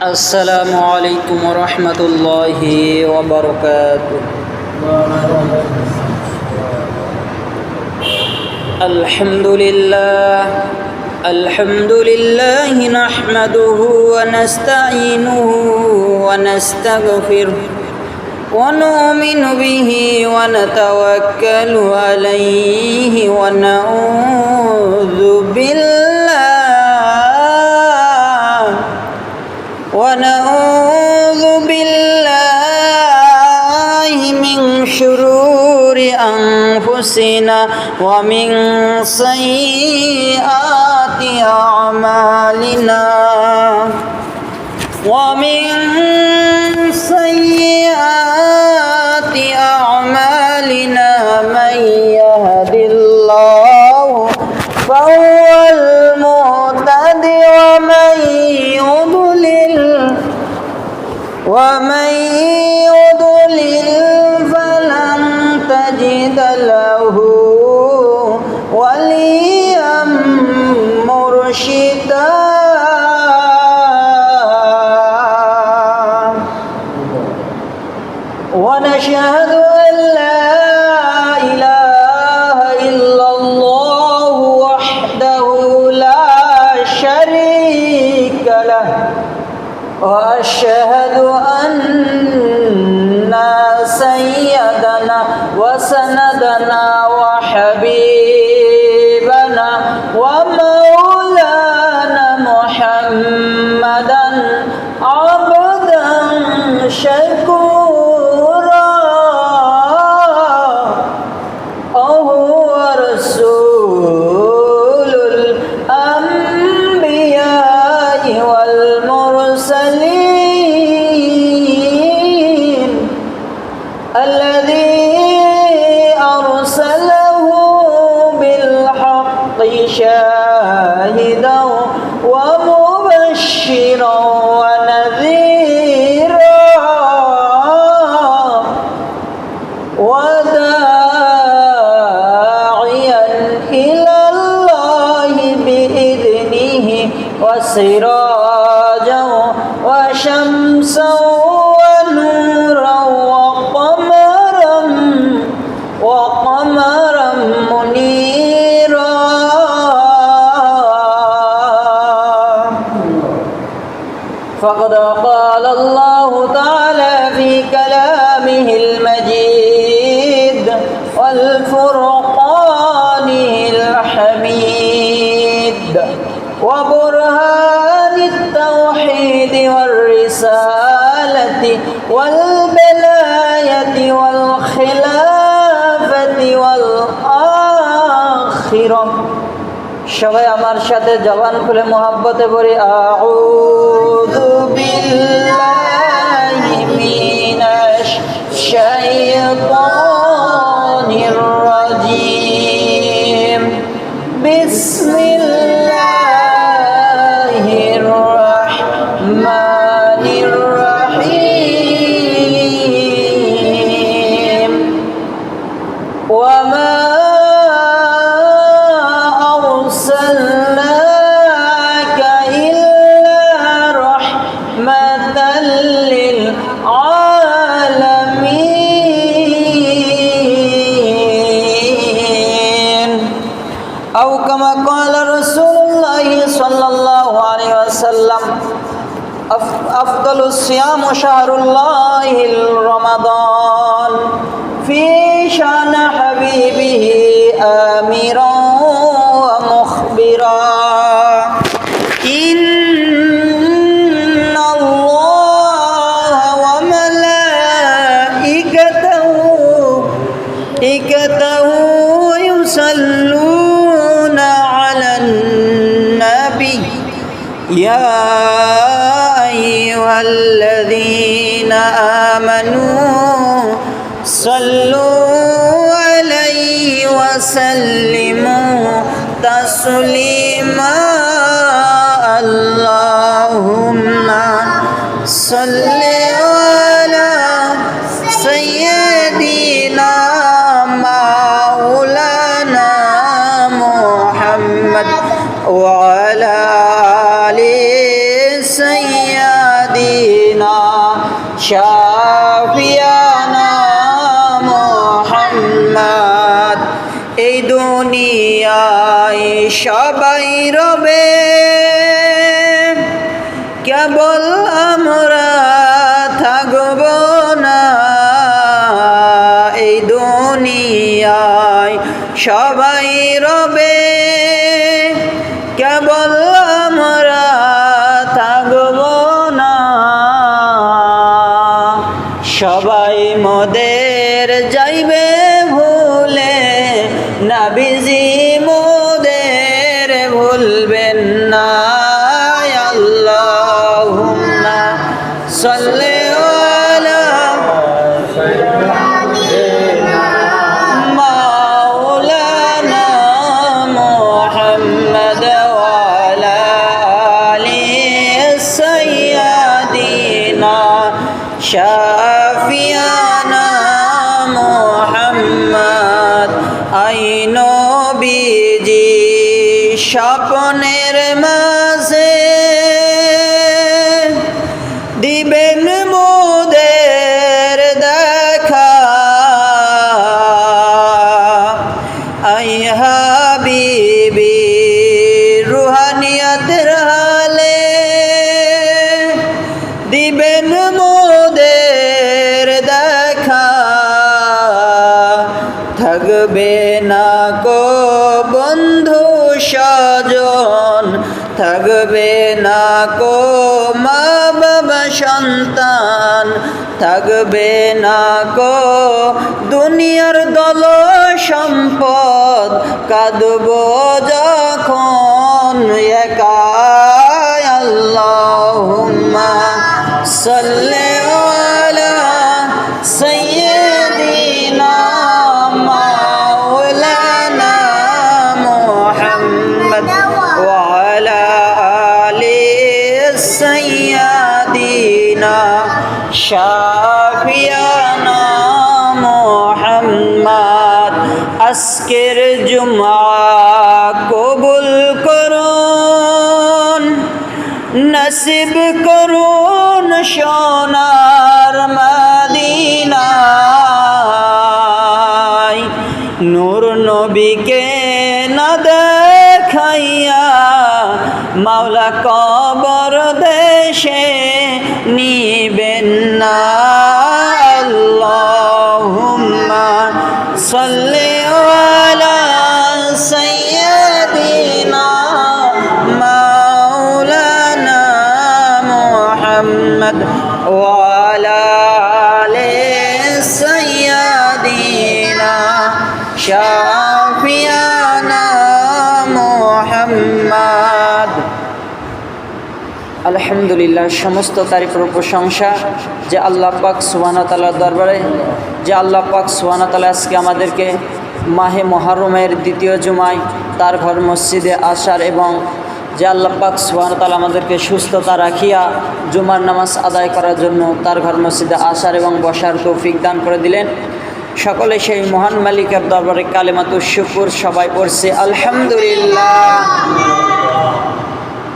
السلام عليكم ورحمة الله وبركاته. الحمد لله نحمده ونستعينه ونستغفره ونؤمن به ونتوكل عليه ونعوذ بالله من شرور أنفسنا ومن سيئات أعمالنا من يهد الله فهو المهتد ومن يضلل فلن تجد له وليا مرشدا. ونشهد أن لا إله إلا الله وحده لا شريك له وأشهد أن سيدنا وسندنا وحبيبنا ومولانا محمدا عبدا شكورا وهو رسول الأنبياء والمرسلين الذي أرسله بالحق شاهدا ومبشرا ونذيرا وداعيا إلى الله بإذنه وسراجا وشمسا ونورا وقمرا منيرا. فقد قال الله تعالى في كلامه المجيد والفرقانه الحميد وبرهان التوحيد والرسالة والبلاية والخلافة والآخرة. সবাই আমার সাথে জবান খুলে মোহাব্বতে পড়ি আউযু বিল্লাহি মিনাশ শাইতানির রাজীম বিসমিল্লাহির রাহমানির রাহিম ওয়ামা أو كما قال رسول الله صلى الله عليه وسلم أفضل الصيام شهر الله رمضان في شأن حبيبه آمرا ومخبرا إن الله وملائكته يصلون على النبي يا أيها الذين آمنوا صلوا عليه وسلموا تسليما. اللهم صل على سيدنا مولانا محمد وعلى آل سيدنا শাফিয়ানা মুহাম্মদ। এই দুনিয়ায় সবাই রবে, কেবল আমরা থাকব না। এই দুনিয়ায় সবাই রবে, কেবল আমরা থাকব না। সবাই মোদের যাইবে ভুলে, নবীজি মোদের ভুলবেন না। আল্লাহুম্মা সাল্লি আলা মাওলানা মুহাম্মদ ওয়া আলা আলি সাইয়্যিদিনা শাফিয়ানা মুহাম্মদ। আই নবীজি স্বপ্নের মাঝে দিবেন মোদের দেখা। আই হাবিবি রুহানিয়তের হালে দিবেন মোদের দেখা। থাকবে না কো বন্ধু স্বজন, থাকবে না কো মা বাবা সন্তান, থাকবে না কো দুনিয়ার দল সম্পদ। কাঁদব যখন একা। আল্লাহুম্মা সাল্লি আলা সাইয়্যিদিনা মাওলানা মুহাম্মদ ওয়া আলা আলি সাইয়্যিদিনা শাফিয়ানা মুহাম্মদ। আজকের জুমা কবুল করুন, নসিব করুন সোনার মদিনায়। নূর নবীকে না দেখাইয়া মাওলা কবর দেশে নিবেন না। আল্লাহুম্মা সাল্লি আলা সাইয়্যিদিনা মাওলানা মুহাম্মদ ওয়া আলা আলি সাইয়্যিদিনা শাফিয়ানা মুহাম্মদ। আলহামদুলিল্লাহ, সমস্ত তারিফের প্রশংসা যে আল্লাহ পাক সুবহানাহু ওয়া তাআলার দরবারে, যে আল্লাহ পাক সুবহানাহু ওয়া তাআলা আজকে আমাদেরকে মাহে মুহররমের দ্বিতীয় জুমায় তার ঘর মসজিদে আসার এবং যে আল্লাহ পাক সুবহানাহু ওয়া তাআলা আমাদেরকে সুস্থতা রাখিয়া জুমার নামাজ আদায় করার জন্য তার ঘর মসজিদে আসার এবং বসার তৌফিক দান করে দিলেন। সকলে সেই মহান মালিকের দরবারে কালেমাতুশ শুকর সবাই পড়ছে আলহামদুলিল্লাহ।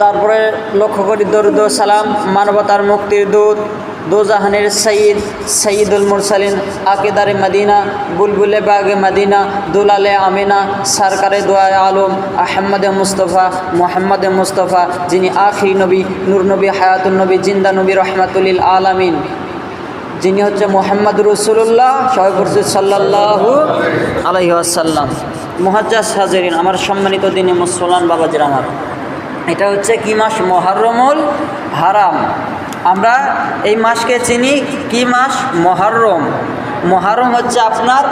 তারপরে লক্ষ্য করি দরুদ ও সালাম মানবতার মুক্তির দূত, দোজাহানের সঈদ, সঈদুল মুরসালিন, আকিদারে মদিনা, বুলবুলে বাগে মদিনা, দুলালে আমিনা, সরকারে দোয়ায়ে আলম আহমদে মুস্তফা মোহাম্মদে মুস্তফা, যিনি আখিরি নবী, নূর নবী, হায়াতুন নবী, জিন্দা নবী, রহমাতুল আলামিন, যিনি হচ্ছে মোহাম্মদ রসুল্লাহ সাল্লাল্লাহু আলাইহি ওয়াসাল্লাম। মুহাজ্জাজ হাজিরিন, আমার সম্মানিত দিনে মুসলমান বাবাজির আমার, এটা হচ্ছে কি মাস? মুহররমুল হারাম। আমরা এই মাসকে চিনি কি মাস? মুহররম। মুহররম হচ্ছে আপনার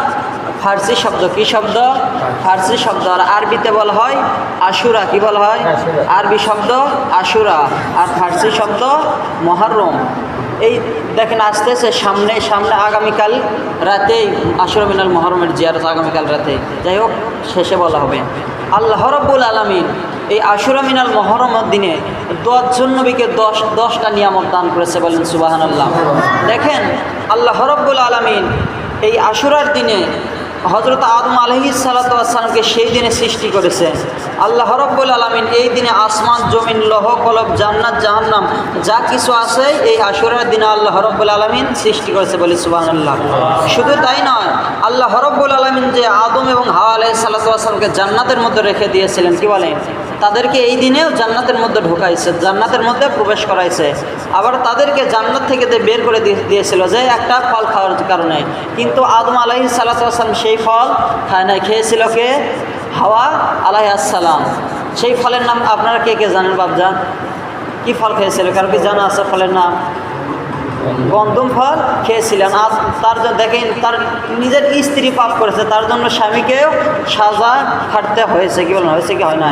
ফার্সি শব্দ। কি শব্দ? ফার্সি শব্দ। আর আরবিতে বলা হয় আশুরা। কি বলা হয়? আরবি শব্দ আশুরা, আর ফার্সি শব্দ মুহররম। এই দেখেন আসতেছে সামনে আগামীকাল রাতেই আশুরা মিনাল মুহররমের জিয়ারত, আগামীকাল রাতে। যাই হোক, শেষে বলা হবে। আল্লাহ রাব্বুল আলামিন এই আশুরা মিনাল মুহররমের দিনে 10 জন নবীকে 10টা নিয়ামত দান করেছে। বলেন সুবহানাল্লাহ। দেখেন আল্লাহ রাব্বুল আলামিন এই আশুরার দিনে হযরত আদম আলাইহিস সালাতু ওয়াস সালামকে সেই দিনে সৃষ্টি করেছেন। আল্লাহ রাব্বুল আলামিন এই দিনে আসমান জমিন লৌহ কলব জান্নাত জাহান্নাম যা কিছু আছে এই আশুরার দিনে আল্লাহ রাব্বুল আলামিন সৃষ্টি করেছে, বলি সুবহানাল্লাহ। শুধু তাই নয়, আল্লাহ রাব্বুল আলামিন যে আদম এবং হাওয়া আলাইহিস সালাতু ওয়াস সালামকে জান্নাতের মধ্যে রেখে দিয়েছিলেন, কি বলেন, তাদেরকে এই দিনেও জান্নাতের মধ্যে ঢুকাইছে, জান্নাতের মধ্যে প্রবেশ করাইছে। আবার তাদেরকে জান্নাত থেকে বের করে দিয়েছিল যে একটা ফল খাওয়ার কারণে, কিন্তু আদম আলাইহিস সালাতু ওয়াস সালাম সেই ফল খায় নাই, খেয়েছিল কে? হাওয়া আলাইহিস সালাম। সেই ফলের নাম আপনারা কে কে জানেন বাপজান? কি ফল খেয়েছিল, কারণ কি জানা আছে ফলের নাম? গন্ধম ফল খেয়েছিলেন। আর তার জন্য দেখেন, তার নিজের স্ত্রী পাপ করেছে, তার জন্য স্বামীকেও সাজা খাটতে হয়েছে, কি বলেন, হয়েছে কি হয় না?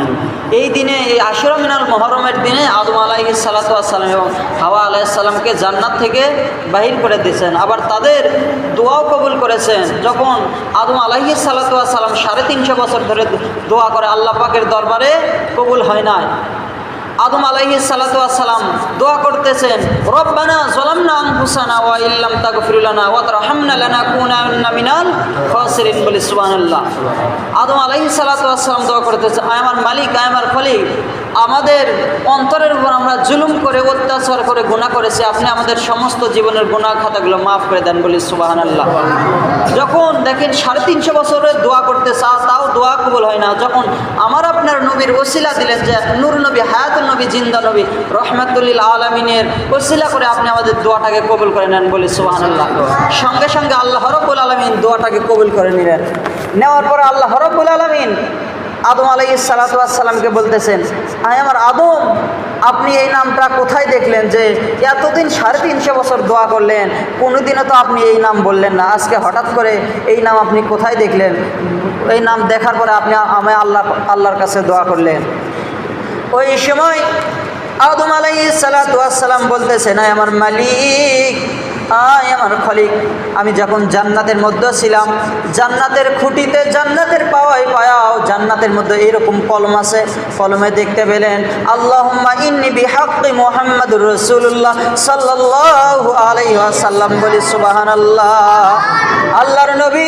এই দিনে, এই আশুরা মিনাল মুহররমের দিনে আদম আলাইহিস সালাতু ওয়াস সালাম এবং হাওয়া আলাইহিস সালামকে জান্নাত থেকে বাহির করে দিয়েছেন। আবার তাদের দোয়াও কবুল করেছেন। যখন আদম আলাইহিস সালাতু ওয়াস সালাম 350 বছর ধরে দোয়া করে আল্লাহ পাকের দরবারে, কবুল হয় নাই। আদম আলাইহিস সালাতু ওয়াস সালাম দোয়া করতেছেন, রব্বানা যালামনা আনফুসানা ওয়া ইল্লাম তাগফির লানা ওয়া তারহামনা লানাকুনান্না মিনাল খাসিরিন, বলি সুবহানাল্লাহ। আদম আলাইহিস সালাতু ওয়াস সালাম দোয়া করতেছেন, আয় আমার মালিক, আয় আমার খলিক, আমাদের অন্তরের উপর আমরা জুলুম করে অত্যাচার করে গুনাহ করেছি, আপনি আমাদের সমস্ত জীবনের গুনাহ খাতাগুলো মাফ করে দেন, বলি সুবহানাল্লাহ। যখন দেখেন 350 বছরের দোয়া করতে তাও দোয়া কবুল হয় না, যখন আমার আপনার নবীর ওসিলা দিলেন যে নূর নবী, হায়াতুন নবী, জিন্দা নবী, রহমাতুল লিল আলামিনের ওসিলা করে আপনি আমাদের দোয়াটাকে কবুল করে নেন, বলি সুবহানাল্লাহ। সঙ্গে সঙ্গে আল্লাহ রাব্বুল আলামিন দোয়াটাকে কবুল করে নিলেন। নেওয়ার পরে আল্লাহ রাব্বুল আলামিন আদম আলাইহিস সালাতু ওয়াস সালামকে বলতেছেন, আয় আমার আদম, আপনি এই নামটা কোথায় দেখলেন যে এতদিন 350 বছর দোয়া করলেন, কোনোদিনও তো আপনি এই নাম বললেন না, আজকে হঠাৎ করে এই নাম আপনি কোথায় দেখলেন? এই নাম দেখার পরে আপনি আমি আল্লাহর কাছে দোয়া করলেন। ওই সময় আদম আলাইহিস সালাতু ওয়াস সালাম বলতেছেন, আয় আমার মালিক, আয় আমার খলিক, আমি যখন জান্নাতের মধ্যে ছিলাম, জান্নাতের খুঁটিতে, জান্নাতের পায়াও জান্নাতের মধ্যে এরকম কলম আছে, কলমে দেখতে পেলেন আল্লাহুম্মা ইন্নী বিহাক্কি মুহাম্মাদুর রাসূলুল্লাহ সাল্লাল্লাহু আলাইহি ওয়াসাল্লাম, বলি সুবহানাল্লাহ। আল্লাহর নবী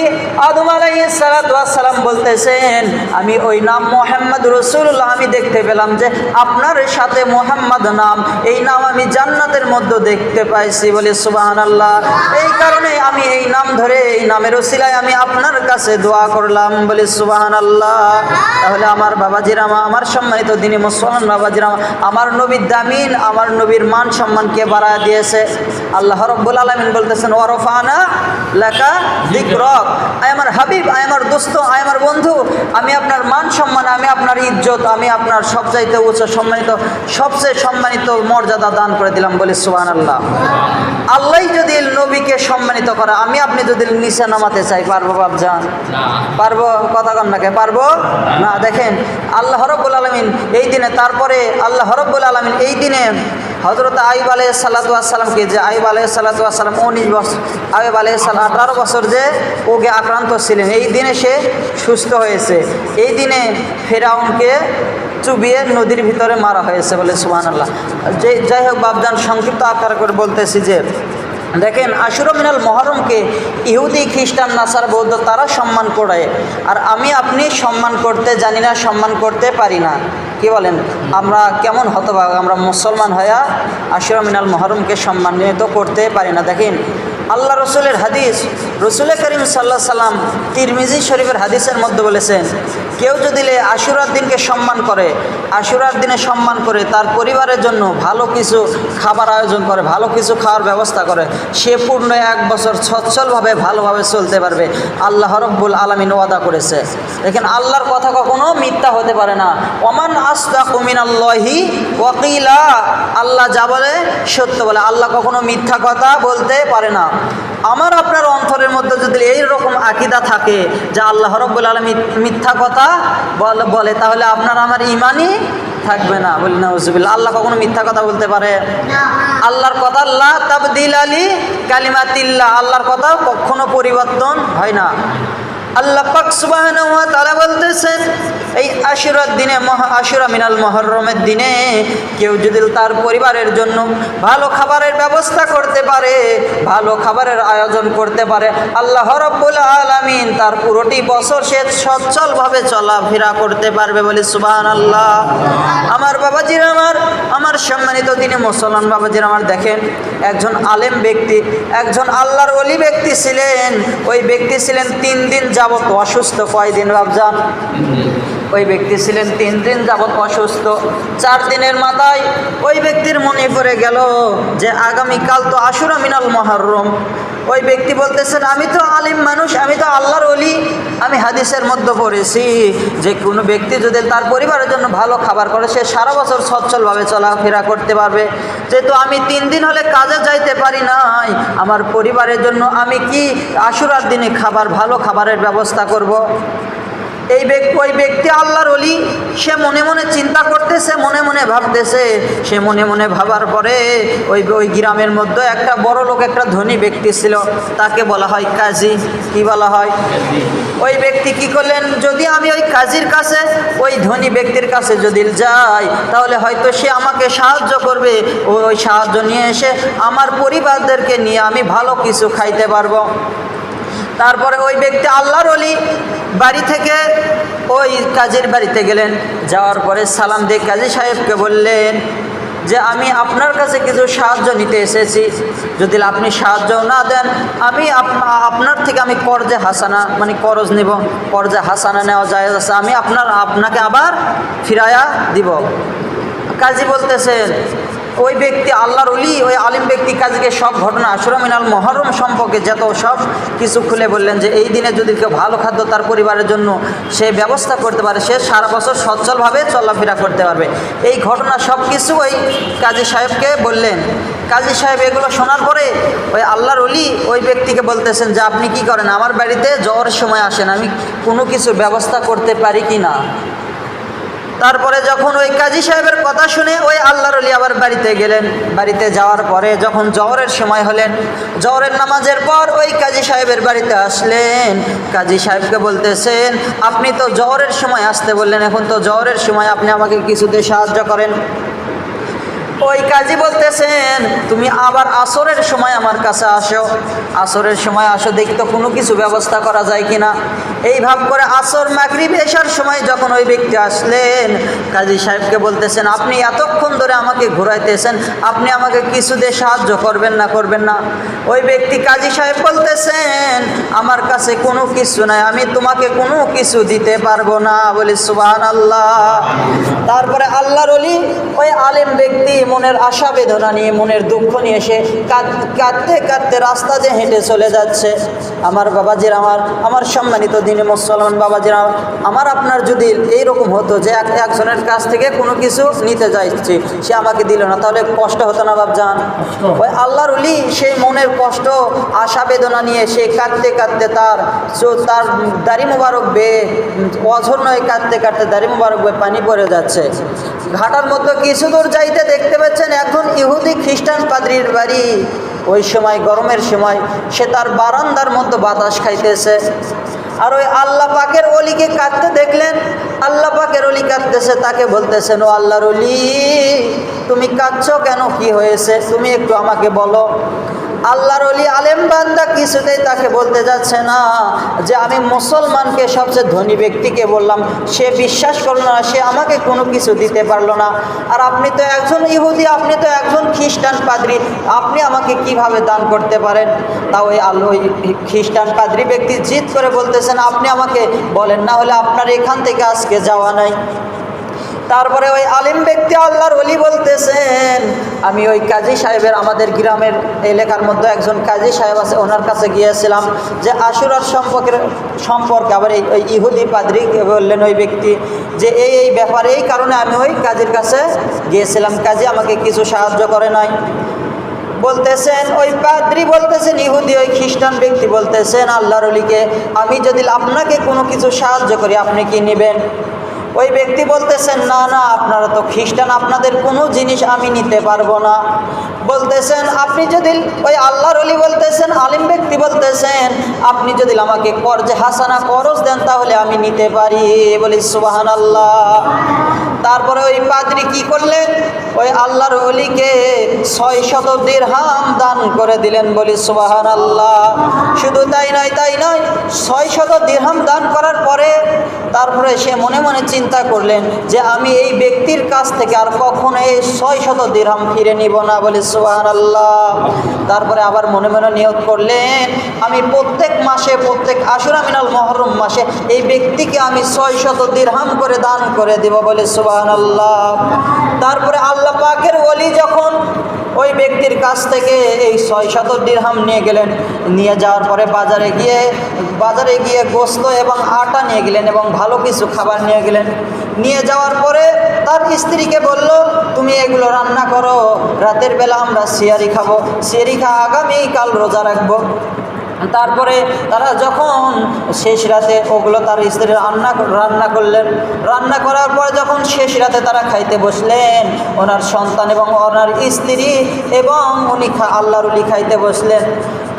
আদম আলাইহিস সালাতু ওয়াস সালাম বলতেছেন, আমি ওই নাম মুহাম্মাদুর রাসূলুল্লাহ আমি দেখতে পেলাম যে আপনার সাথে মুহাম্মদ নাম, এই নাম আমি জান্নাতের মধ্যে দেখতে পাইছি, বলি সুবহানাল্লাহ। এই কারণে আমি এই নাম ধরে, এই নামের ওসিলায় আমি আপনার কাছে দোয়া করলাম, বলি সুবহানাল্লাহ। তাহলে আমার বাবাজিরা, আমার সম্মানিত দিনী মুসলমান বাবাজিরা, আমার নবীর দামিন, আমার নবীর মান সম্মানকে বাড়ায় দিয়েছে। আল্লাহ রাব্বুল আলামিন বলতেছেন, ওয়ারফানা লাকা যিকরাক, আয় আমার হাবিব, আয় আমার দোস্ত, আয় আমার বন্ধু, আমি আপনার মান সম্মান, আমি আপনার ইজ্জত, আমি আপনার সবচাইতে উচ্চ সম্মানিত, সবচেয়ে সম্মানিত মর্যাদা দান করে দিলাম, বলি সুবহানাল্লাহ। আল্লাহ যদি নবীকে সম্মানিত করে, আমি আপনি যদি নিচে নামাতে চাই, পারবো বাপজান? পারবো? কথা কন নাকি, পারবো না? দেখেন আল্লাহ রাব্বুল আলামিন এই দিনে, তারপরে আল্লাহ রাব্বুল আলামিন এই দিনে হযরত আইয়ুব আলাইহিস সালাতু ওয়াস সালামকে, যে আইয়ুব আলাইহিস সালাতু ওয়াস সালাম 19 বছর, আইয়ুব আলাইহিস সালাম 18 বছর যে ওকে আক্রান্ত ছিলেন, এই দিনে সে সুস্থ হয়েছে। এই দিনে ফেরাউনকে চুবিয়ে নদীর ভিতরে মারা হয়েছে, বলে সুবহানাল্লাহ। যাই হোক বাপজান, সংক্ষিপ্ত আকারে করে বলতেছি যে দেখেন আশুরা মিনাল মুহররমকে ইহুদি, খ্রিস্টান, নাসার, বৌদ্ধ তারা সম্মান করে, আর আমি আপনি সম্মান করতে জানি না, সম্মান করতে পারি না। কি বলেন, আমরা কেমন হতভাগা, আমরা মুসলমান হয়ে আশুরা মিনাল মুহররমকে সম্মানিত করতে পারি না। দেখেন আল্লাহ রসুলের হাদিস, রসুল করিম সাল্লাল্লাহু আলাইহি সাল্লাম তিরমিজি শরীফের হাদিসের মধ্যে বলেছেন, কেউ যদি আশুরার দিনকে সম্মান করে, আশুরার দিনে সম্মান করে, তার পরিবারের জন্য ভালো কিছু খাবার আয়োজন করে, ভালো কিছু খাওয়ার ব্যবস্থা করে, সে পূর্ণ 1 বছর সচ্ছলভাবে ভালোভাবে চলতে পারবে, আল্লাহ রাব্বুল আলামিন ওয়াদা করেছে। দেখেন আল্লাহর কথা কখনো মিথ্যা হতে পারে না। ওমান আসদাকু মিনাল্লাহি ওয়াকিলা, আল্লাহ যা বলে সত্য বলে, আল্লাহ কখনো মিথ্যা কথা বলতে পারে না। আমার আপনার অন্তরের মধ্যে যদি এইরকম আকীদা থাকে যে আল্লাহ রাব্বুল আলামিন মিথ্যা কথা বলে, তাহলে আপনার আমার ঈমানই থাকবে না, বলি নাউজুবিল্লাহ। আল্লাহ কখনো মিথ্যা কথা বলতে পারে না। আল্লাহর কথা লা তাবদিলা লি কালিমাতিল্লাহ, আল্লাহর কথা কখনো পরিবর্তন হয় না। আল্লাহ পাক সুবহানাহু ওয়া তাআলা বলতেছেন, এই আশুরার দিনে, আশুরা মিনাল মুহররমের দিনে কেউ যদি তার পরিবারের জন্য ভালো খাবারের ব্যবস্থা করতে পারে, ভালো খাবারের আয়োজন করতে পারে, আল্লাহ রাব্বুল আলামিন তার পুরোটি বছর সে সচ্ছলভাবে চলাফেরা করতে পারবে বলে সুবহানাল্লাহ। আমার বাবাজিরা, আমার সম্মানিত দিনে মুসলমান বাবাজিরা আমার, দেখেন একজন আলেম ব্যক্তি, একজন আল্লাহর ওলি ব্যক্তি ছিলেন। ওই ব্যক্তি ছিলেন 3 দিন যাবত অসুস্থ। কয়দিন বাবজান? ওই ব্যক্তি ছিলেন 3 দিন যাবত অসুস্থ। 4 দিনের মাথায় ওই ব্যক্তির মনে পড়ে গেল যে আগামীকাল তো আশুরা মিনাল মুহররম। ওই ব্যক্তি বলতেছেন, আমি তো আলিম মানুষ, আমি তো আল্লাহর ওলি, আমি হাদিসের মধ্যে পড়েছি যে কোনো ব্যক্তি যদি তার পরিবারের জন্য ভালো খাবার করে সে সারা বছর সচ্ছলভাবে চলাফেরা করতে পারবে। যেহেতু আমি 3 দিন হলে কাজে যাইতে পারি নাই, আমার পরিবারের জন্য আমি কি আশুরার দিনে ভালো খাবারের ব্যবস্থা করব। ওই ব্যক্তি আল্লাহর ওলি, সে মনে মনে চিন্তা করতেছে, মনে মনে ভাবতেছে। সে মনে মনে ভাবার পরে ওই গ্রামের মধ্যে একটা বড় লোক, একটা ধনী ব্যক্তি ছিল, তাকে বলা হয় কাজী। কি বলা হয়? ওই ব্যক্তি কি করলেন, যদি আমি ওই কাজীর কাছে, ওই ধনী ব্যক্তির কাছে যদি যাই, তাহলে হয়তো সে আমাকে সাহায্য করবে। ওই সাহায্য নিয়ে এসে আমার পরিবারদেরকে নিয়ে আমি ভালো কিছু খাইতে পারবো। তারপরে ওই ব্যক্তি আল্লাহর ওলি বাড়ি থেকে ওই কাজীর বাড়িতে গেলেন। যাওয়ার পরে সালাম দিয়ে কাজী সাহেবকে বললেন যে আমি আপনার কাছে কিছু সাহায্য নিতে এসেছি, যদি আপনি সাহায্য না দেন আমি আপনার থেকে আমি কর্জে হাসানা, মানে করজ নেব। কর্জে হাসানা নেওয়া যায় আছে, আমি আপনাকে আবার ফিরায়া দিব। কাজী বলতেছেন, ওই ব্যক্তি আল্লাহর ওলি, ওই আলিম ব্যক্তি কাজীকে সব ঘটনা আশুরা মিনাল মুহররম সম্পর্কে যত সব কিছু খুলে বললেন যে এই দিনে যদি কেউ ভালো খাদ্য তার পরিবারের জন্য সে ব্যবস্থা করতে পারে, সে সারা বছর সচ্ছলভাবে চলাফেরা করতে পারবে। এই ঘটনা সব কিছু ওই কাজী সাহেবকে বললেন। কাজী সাহেব এগুলো শোনার পরে ওই আল্লাহর ওলি ওই ব্যক্তিকে বলতেছেন যে আপনি কি করেন, আমার বাড়িতে জ্বরের সময় আসেন, আমি কোনো কিছু ব্যবস্থা করতে পারি কি না। তারপরে যখন ওই কাজী সাহেবের কথা শুনে ওই আল্লাহর ওলি আবার বাড়িতে গেলেন। বাড়িতে যাওয়ার পরে যখন জহরের সময় হলেন, জহরের নামাজের পর ওই কাজী সাহেবের বাড়িতে আসলেন। কাজী সাহেবকে বলতেছেন, আপনি তো জহরের সময় আসতে বললেন, এখন তো জহরের সময়, আপনি আমাকে কিছুতে সাহায্য করেন। ওই কাজী বলতেছেন, তুমি আবার আসরের সময় আমার কাছে আসো, আসরের সময় আসো, দেখি তো কোনো কিছু ব্যবস্থা করা যায় কিনা। এই ভাব করে আসর, মাগরিব, এশার সময় যখন ওই ব্যক্তি আসলেন, কাজী সাহেবকে বলতেছেন, আপনি এতক্ষণ ধরে আমাকে ঘুরাইতেছেন, আপনি আমাকে কিছু দিয়ে সাহায্য করবেন না। ওই ব্যক্তি কাজী সাহেব বলতেছেন, আমার কাছে কোনো কিছু নাই, আমি তোমাকে কোনো কিছু দিতে পারবো না। বলি সুবহানাল্লাহ। তারপরে আল্লাহর ওলি ওই আলেম ব্যক্তি মনের আশা বেদনা নিয়ে, মনের দুঃখ নিয়ে এসে কাঁদতে কাঁদতে রাস্তা দিয়ে হেঁটে চলে যাচ্ছে। আমার বাবাজিরা, আমার সম্মানিত দিনে মুসলমান বাবাজিরা, আমার আপনার যদি এইরকম হতো যে একজনের কাছ থেকে কোনো কিছু নিতে যাচ্ছি, সে আমাকে দিল না, তাহলে কষ্ট হতো না বাবজান? ওই আল্লাহর ওলি সেই মনের কষ্ট, আশা বেদনা নিয়ে সে কাঁদতে কাঁদতে তার দাড়ি মুবারক বেয়ে, অঝর নয়, কাঁদতে কাঁদতে দাড়ি মুবারক বেয়ে পানি পড়ে যাচ্ছে। ঘাটার মধ্যে কিছু দূর যাইতে দেখতে পাচ্ছেন একজন ইহুদি খ্রিস্টান পাদ্রীর বাড়ি। ওই সময় গরমের সময় সে তার বারান্দার মধ্যে বাতাস খাইতেছে। আর ওই আল্লাহ পাকের ওলিকে কাঁদতে দেখলেন। আল্লাহ পাকের ওলি কাঁদতেছে, তাকে বলতেছেন, ও আল্লাহর ওলি, তুমি কাঁদছো কেন, কি হয়েছে, তুমি একটু আমাকে বলো। আল্লাহর ওলি আলেম বান্দা কিছুতেই তাকে বলতে যাচ্ছে না যে আমি মুসলমানকে, সবচেয়ে ধনী ব্যক্তিকে বললাম, সে বিশ্বাস করলো না, সে আমাকে কোনো কিছু দিতে পারলো না। আর আপনি তো একজন ইহুদি, আপনি তো একজন খ্রিস্টান পাদ্রী, আপনি আমাকে কিভাবে দান করতে পারেন? তা ওই খ্রিস্টান পাদ্রী ব্যক্তি জিদ করে বলতেছেন, আপনি আমাকে বলেন, না হলে আপনার এখান থেকে আজকে যাওয়া নাই। তারপরে ওই আলিম ব্যক্তি আল্লাহর ওলি বলতেছেন, আমি ওই কাজী সাহেবের, আমাদের গ্রামের এলাকার মধ্যে একজন কাজী সাহেব আছে, ওনার কাছে গিয়েছিলাম যে আশুরার সম্পর্কে। আবার ওই ইহুদি পাদ্রী বললেন ওই ব্যক্তি যে এই ব্যাপারে, এই কারণে আমি ওই কাজীর কাছে গিয়েছিলাম, কাজী আমাকে কিছু সাহায্য করে নাই। বলতেছেন ওই পাদ্রী বলতেছেন, ইহুদি ওই খ্রিস্টান ব্যক্তি বলতেছেন আল্লাহর ওলিকে, আমি যদি আপনাকে কোনো কিছু সাহায্য করি আপনি কি নেবেন? ওই ব্যক্তি বলতেছেন, না না, আপনারা তো খ্রিস্টান, আপনাদের কোনো জিনিস আমি নিতে পারবো না। বলতেছেন, আপনি যদি, ওই আল্লাহর ওলি বলতেছেন, আলিম ব্যক্তি বলতেছেন, আপনি যদি আমাকে কর্জে হাসানা করজ দেন তাহলে আমি নিতে পারি। বলি সুবহানাল্লাহ। তারপরে ওই পাদ্রী কি করলেন, ওই আল্লাহর ওলিকে 600 দিরহাম দান করে দিলেন। বলি সুবহানাল্লাহ। শুধু তাই নয়, 600 দিরহাম দান করার পরে তারপরে সে মনে মনে চিন্তা করলেন যে আমি এই ব্যক্তির কাছ থেকে আর কখনো এই 600 দিরহাম ফিরে নিব না। বলি সুবহানাল্লাহ। তারপরে আবার মনে মনে নিয়ত করলেন, আমি প্রত্যেক মাসে, প্রত্যেক আশুরা মিনাল মুহররম মাসে এই ব্যক্তিকে আমি 600 দিরহাম করে দান করে দেব। বলে সুবহানাল্লাহ। তারপরে আল্লাহ পাকের ওলি যখন ওই ব্যক্তির কাছ থেকে এই 600 দিরহাম নিয়ে গেলেন, নিয়ে যাওয়ার পরে বাজারে গিয়ে গোস্ত এবং আটা নিয়ে গেলেন এবং ভালো কিছু খাবার নিয়ে গেলেন। নিয়ে যাওয়ার পরে তার স্ত্রীকে বলল, তুমি এগুলো রান্না করো, রাতের বেলা আমরা সিয়ারি খাবো, সিয়ারি আগামীকাল রোজা রাখবো। তারপরে তারা যখন শেষ রাতে ওগুলো তার স্ত্রী রান্না করলেন। রান্না করার পর যখন শেষ রাতে তারা খাইতে বসলেন, ওনার সন্তান এবং ওনার স্ত্রী এবং উনি আল্লাহর ওলি খাইতে বসলেন।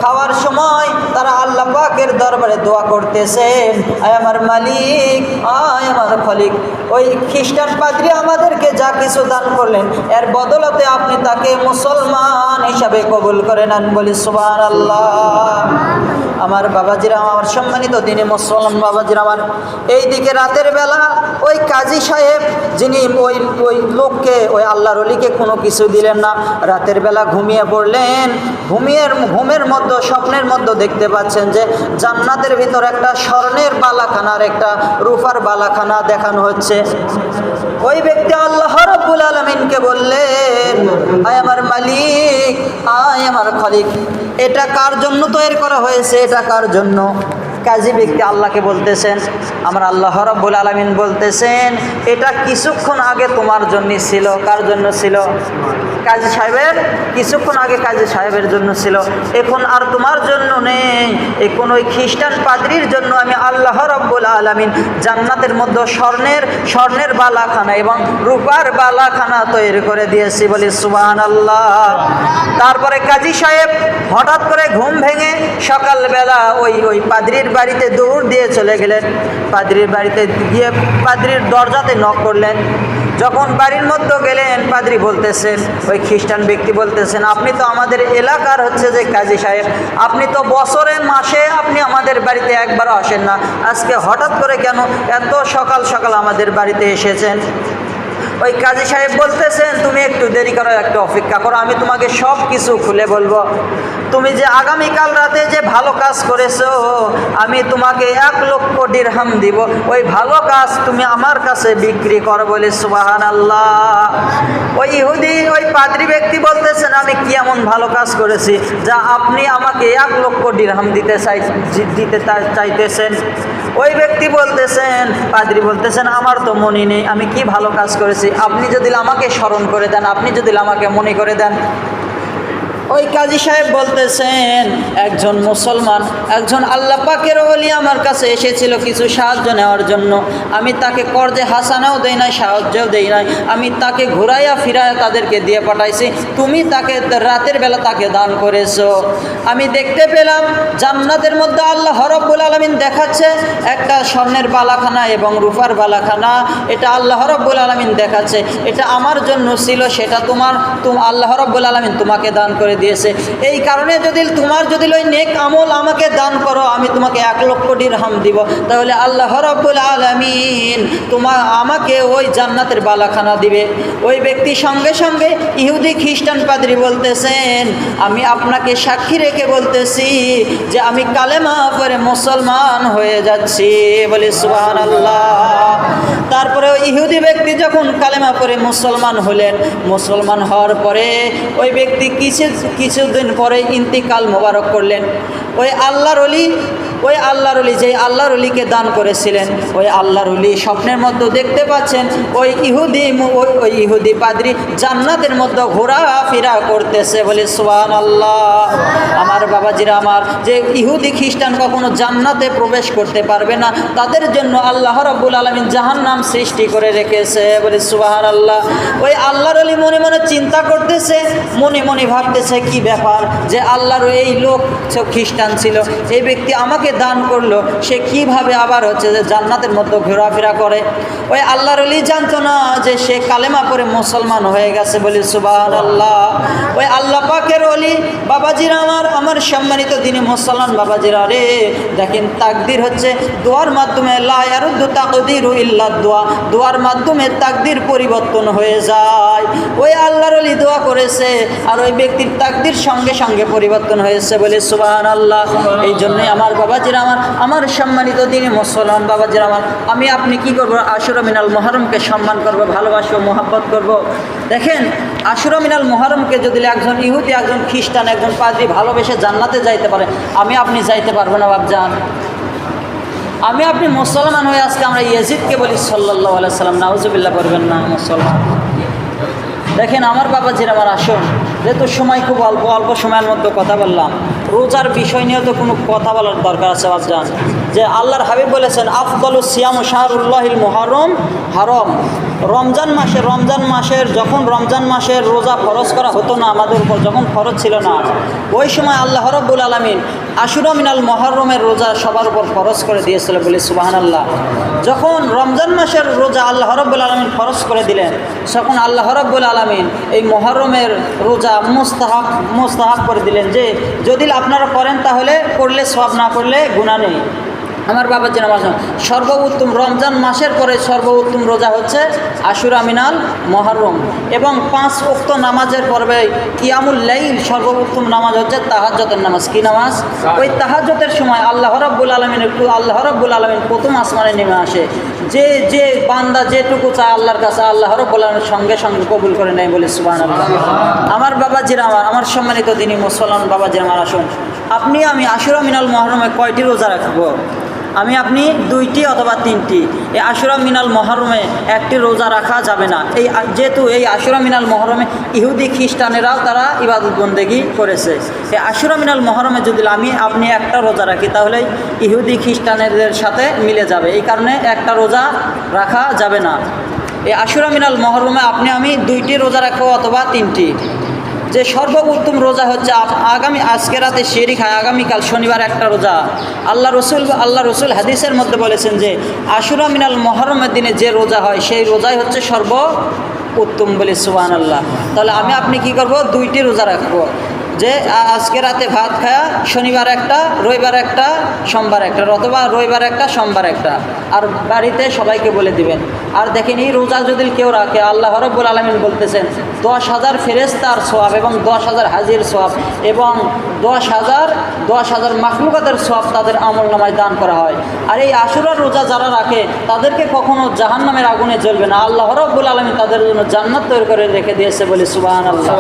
খাওয়ার সময় তারা আল্লাহ পাকের দরবারে দোয়া করতেছেন, আয় আমার মালিক, আয় আমার খলিক, ওই খ্রিস্টান পাদ্রী আমাদেরকে যা কিছু দান করলেন এর বদলতে আপনি তাকে মুসলমান হিসাবে কবুল করে নেন। বলি সুবহানাল্লাহ। আমার বাবাজিরা, আমার সম্মানিত দিনে মুসলমান বাবাজিরা আমার, এই দিকে রাতের বেলা ওই কাজী সাহেব যিনি ওই লোককে, ওই আল্লাহর ওলিকে কোনো কিছু দিলেন না, রাতের বেলা ঘুমিয়ে পড়লেন। ঘুমের মধ্যে, স্বপ্নের মধ্যে দেখতে পাচ্ছেন যে জান্নাতের ভিতর একটা স্বর্ণের বালাখানা আর একটা রূপার বালাখানা দেখানো হচ্ছে। ওই ব্যক্তি আল্লাহ রাব্বুল আলামিনকে বললেন, আয় আমার মালিক, আয় আমার খলিক, এটা কার জন্য তৈরি করা হয়েছে, এটা কার জন্য? কাজী ব্যক্তি আল্লাহকে বলতেছেন, আমার আল্লাহ রাব্বুল আলামিন বলতেছেন, এটা কিছুক্ষণ আগে তোমার জন্য ছিল। কার জন্য ছিল? কাজী সাহেবের, কিছুক্ষণ আগে কাজী সাহেবের জন্য ছিল, এখন আর তোমার জন্য নেই। এখন ওই খ্রিস্টান পাদ্রীর জন্য আমি আল্লাহ রাব্বুল আলামিন জান্নাতের মধ্যে স্বর্ণের বালাখানা এবং রূপার বালাখানা তৈরি করে দিয়েছি। বলি সুবহানাল্লাহ। তারপরে কাজী সাহেব হঠাৎ করে ঘুম ভেঙে সকালবেলা ওই পাদ্রীর বাড়িতে দৌড় দিয়ে চলে গেলেন। পাদ্রীর বাড়িতে গিয়ে পাদ্রীর দরজাতে নক করলেন। যখন বাড়ির মধ্যে গেলেন, পাদ্রী বলতেছেন, ওই খ্রিস্টান ব্যক্তি বলতেছেন, আপনি তো আমাদের এলাকার হচ্ছে যে কাজী সাহেব, আপনি তো বছরে মাসে আপনি আমাদের বাড়িতে একবারও আসেন না, আজকে হঠাৎ করে কেন এত সকাল সকাল আমাদের বাড়িতে এসেছেন? ওই কাজী সাহেব বলতেছেন, তুমি একটু দেরি করো, একটু অপেক্ষা করো, আমি তোমাকে সব কিছু খুলে বলবো। তুমি যে আগামীকাল রাতে যে ভালো কাজ করেছো, আমি তোমাকে 1 লক্ষ দিরহাম দিব, ওই ভালো কাজ তুমি আমার কাছে বিক্রি করো। বলে সুবহানাল্লাহ। ওই ইহুদি, ওই পাদ্রী ব্যক্তি বলতেছেন, আমি কি এমন ভালো কাজ করেছি যা আপনি আমাকে 1 লক্ষ দিরহাম দিতে চাইতেছেন? ওই ব্যক্তি বলতেছেন, পাদ্রী বলতেছেন, আমার তো মনে নেই আমি কি ভালো কাজ করেছি, আপনি যদি আমাকে স্মরণ করে দেন, আপনি যদি আমাকে মনে করে দেন। ওই কাজী সাহেব বলতেছেন, একজন মুসলমান, একজন আল্লাহ পাকের ওলি আমার কাছে এসেছিল কিছু সাহায্য নেওয়ার জন্য, আমি তাকে কর্জে হাসানাও দেই নাই, সাহায্যও দেই নাই, আমি তাকে ঘুরাইয়া ফিরাইয়া তাদেরকে দিয়ে পাঠাইছি, তুমি তাকে রাতের বেলা তাকে দান করেছো। আমি দেখতে পেলাম জান্নাতের মধ্যে আল্লাহ রাব্বুল আলামিন দেখাচ্ছে একটা স্বর্ণের বালাখানা এবং রূপার বালাখানা, এটা আল্লাহ রাব্বুল আলামিন দেখাচ্ছে, এটা আমার জন্য ছিল, সেটা আল্লাহ রাব্বুল আলামিন তোমাকে দান করে দিয়েছে। এই কারণে তোমার যদি ওই নেক আমল আমাকে দান করো, আমি তোমাকে 1 লক্ষ দিরহাম দিব, তাহলে আল্লাহ রাব্বুল আলামিন আমাকে ওই জান্নাতের বালাখানা দিবে। ওই ব্যক্তি সঙ্গে সঙ্গে ইহুদি খ্রিস্টান পাদ্রী বলতেছেন, আমি আপনাকে সাক্ষী রেখে বলতেছি যে আমি কালেমা পড়ে মুসলমান হয়ে যাচ্ছি। বলি সুবহানাল্লাহ। তারপরে ওই ইহুদি ব্যক্তি যখন কালেমা পড়ে মুসলমান হলেন, মুসলমান হওয়ার পরে ওই ব্যক্তি কিছুদিন পরে ইন্তিকাল মোবারক করলেন। ওই আল্লাহর ওলি ওই আল্লাহর ওলি যেই আল্লাহর ওলিকে দান করেছিলেন, ওই আল্লাহর ওলি স্বপ্নের মধ্যে দেখতে পাচ্ছেন ওই ইহুদি পাদ্রী জান্নাতের মধ্যে ঘোরাফেরা করতেছে। বলে সুবহানাল্লাহ। আমার বাবাজিরা আমার, যে ইহুদি খ্রিস্টান কখনো জান্নাতে প্রবেশ করতে পারবে না, তাদের জন্য আল্লাহ রাব্বুল আলামিন জাহান্নাম সৃষ্টি করে রেখেছে। বলে সুবহানাল্লাহ। ওই আল্লাহর ওলি মনে মনে চিন্তা করতেছে, মনে মনে ভাবতেছে কি ব্যাপার যে আল্লাহর এই লোক খ্রিস্টান ছিল, এই ব্যক্তি আমাকে দান করলো, সে কিভাবে আবার হচ্ছে যে জান্নাতের মধ্যে ঘোরাফেরা করে। ওই আল্লাহর ওলি জানতো না যে সে কালেমা পড়ে মুসলমান হয়ে গেছে। বলি সুবহানাল্লাহ। ওই আল্লাহ পাকের ওলি বাবাজিরা আমার সম্মানিত দিনী মুসলমান বাবাজিরা রে, দেখেন তাকদির হচ্ছে দোয়ার মাধ্যমে, লা ইয়ারুদ্দু তাকদিরু ইল্লা দোয়া, দোয়ার মাধ্যমে তাকদির পরিবর্তন হয়ে যায়। ওই আল্লাহর ওলি দোয়া করেছে আর ওই ব্যক্তির তাকদির সঙ্গে সঙ্গে পরিবর্তন হয়েছে। বলে সুবহানাল্লাহ। এই জন্যই আমার বাবাজিরা আমার সম্মানিত দিনী মুসলমান বাবাজিরা আমার, আমি আপনি কি করব? আশুরা মিনাল মুহররমকে সম্মান করব, ভালোবাসবো, মোহাব্বত করব। দেখেন আশুরা মিনাল মুহররমকে যদি একজন ইহুদি, একজন খ্রিস্টান, একজন পাদ্রী ভালোবেসে জান্নাতে যাইতে পারে, আমি আপনি যাইতে পারবো না বাপজান। আমি আপনি মুসলমান হয়ে আজকে আমরা ইয়াজিদকে বলি সাল্লাল্লাহু আলাইহি সাল্লাম, নাউজুবিল্লাহ করবেন না মুসলমান। দেখেন আমার বাবাজির আমার, আসুন, যেহেতু সময় খুব অল্প সময়ের মধ্যে কথা বললাম, রোজার বিষয় নিয়ে তো কোনো কথা বলার দরকার আছে বাপজান। যে আল্লাহর হাবিব বলেছেন আফদালুস সিয়াম শাহরুল্লাহিল মুহররম হারাম। রমজান মাসের যখন রমজান মাসের রোজা ফরজ করা হতো না আমাদের উপর, যখন ফরজ ছিল না, ওই সময় আল্লাহ রাব্বুল আলামিন আশুরা মিনাল মুহররমের রোজা সবার উপর ফরজ করে দিয়েছিল। বলি সুবহানাল্লাহ। যখন রমজান মাসের রোজা আল্লাহ রাব্বুল আলামিন ফরজ করে দিলেন, তখন আল্লাহ রাব্বুল আলামিন এই মুহররমের রোজা মুস্তাহাব করে দিলেন, যে যদি আপনারা করেন তাহলে করলে সওয়াব, না করলে গুনাহ নেই। আমার বাবাজি নামাজ সর্বোত্তম, রমজান মাসের পরে সর্বোত্তম রোজা হচ্ছে আশুরা মিনাল মুহররম, এবং 5 ওয়াক্ত নামাজের পরে কিয়ামুল লাইল সর্বোত্তম নামাজ হচ্ছে তাহাজ্জুদের নামাজ। কি নামাজ? ওই তাহাজ্জুদের সময় আল্লাহ রাব্বুল আলামিন প্রথম আসমানে নেমে আসে। যে বান্দা যেটুকু চায় আল্লাহর কাছে, আল্লাহ রাব্বুল আলামিন সঙ্গে সঙ্গে কবুল করে নেয়। বলে সুবহানাল্লাহ। আমার বাবাজিরা আমার সম্মানিত দিনী মুসলমান বাবাজিরা আমার, আসুন, আপনি আমি আশুরা মিনাল মুহররমে কয়টি রোজা রাখবো? আমি আপনি 2টি অথবা 3টি। এই আশুরা মিনাল মুহররমে একটি রোজা রাখা যাবে না। যেহেতু এই আশুরা মিনাল মুহররমে ইহুদি খ্রিস্টানেরাও তারা ইবাদত বন্দেগী করেছে। এই আশুরা মিনাল মুহররমে যদি আপনি একটা রোজা রাখি, তাহলে ইহুদি খ্রিস্টানেদের সাথে মিলে যাবে। এই কারণে একটা রোজা রাখা যাবে না। এই আশুরা মিনাল মুহররমে আমি 2টি রোজা রাখবো অথবা 3টি। যে সর্বোত্তম রোজা হচ্ছে আজকে রাতে সেহরি খায়, আগামীকাল শনিবার একটা রোজা। আল্লাহ রসুল হাদিসের মধ্যে বলেছেন যে আশুরা মিনাল মুহররমের দিনে যে রোজা হয় সেই রোজাই হচ্ছে সর্বোত্তম। বলে সুবহানাল্লাহ। তাহলে আপনি কি করব? 2টি রোজা রাখবো। যে আজকে রাতে ভাত খায়া শনিবার একটা, রবিবার একটা, সোমবার একটা, অথবা রবিবার একটা, সোমবার একটা, আর বাড়িতে সবাইকে বলে দিবেন। আর দেখেন এই রোজা যদি কেউ রাখে, আল্লাহ রাব্বুল আলামিন বলতেছেন 10,000 ফেরেশতার সওয়াব এবং 10,000 হাজির সওয়াব এবং 10,000 মাখলুকাতের সওয়াব তাদের আমলনামায় দান করা হয়। আর এই আশুরার রোজা যারা রাখে তাদেরকে কখনো জাহান্নামের আগুনে জ্বলবে না। আল্লাহ রাব্বুল আলামিন তাদের জন্য জান্নাত তৈরি করে রেখে দিয়েছে। বলে সুবহানাল্লাহ।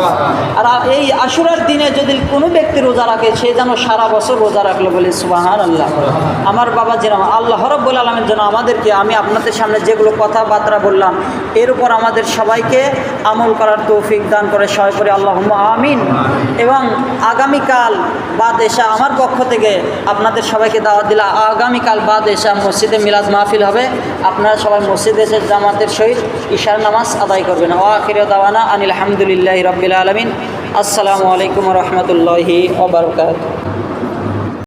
আর এই আশুরার দিনে যদি কোনো ব্যক্তি রোজা রাখে, সে যেন সারা বছর রোজা রাখলো। বলে সুবহানাল্লাহ। আমার বাবাজিরা, আল্লাহ রাব্বুল আলামিন যেন আমাদেরকে, আমি আপনাদের সামনে যেগুলো কথাবার্তা বললাম, এর উপর আমাদের সবাইকে আমল করার তৌফিক দান করে। সবাই করে আল্লাহুম্মা আমিন। এবং আগামীকাল বাদ এশা আমার পক্ষ থেকে আপনাদের সবাইকে দাওয়াত দিলাম। আগামীকাল বাদ এশা মসজিদে মিলাদ মাহফিল হবে। আপনারা সবাই মসজিদে এসে জামাতের সহিত ইশার নামাজ আদায় করবেন। ওয়া আখিরু দাওয়ানা আনিল হামদুলিল্লাহি রাব্বিল আলামিন। আসসালামু আলাইকুম ওয়া রাহমাতুল্লাহি ওয়া বারাকাতুহু।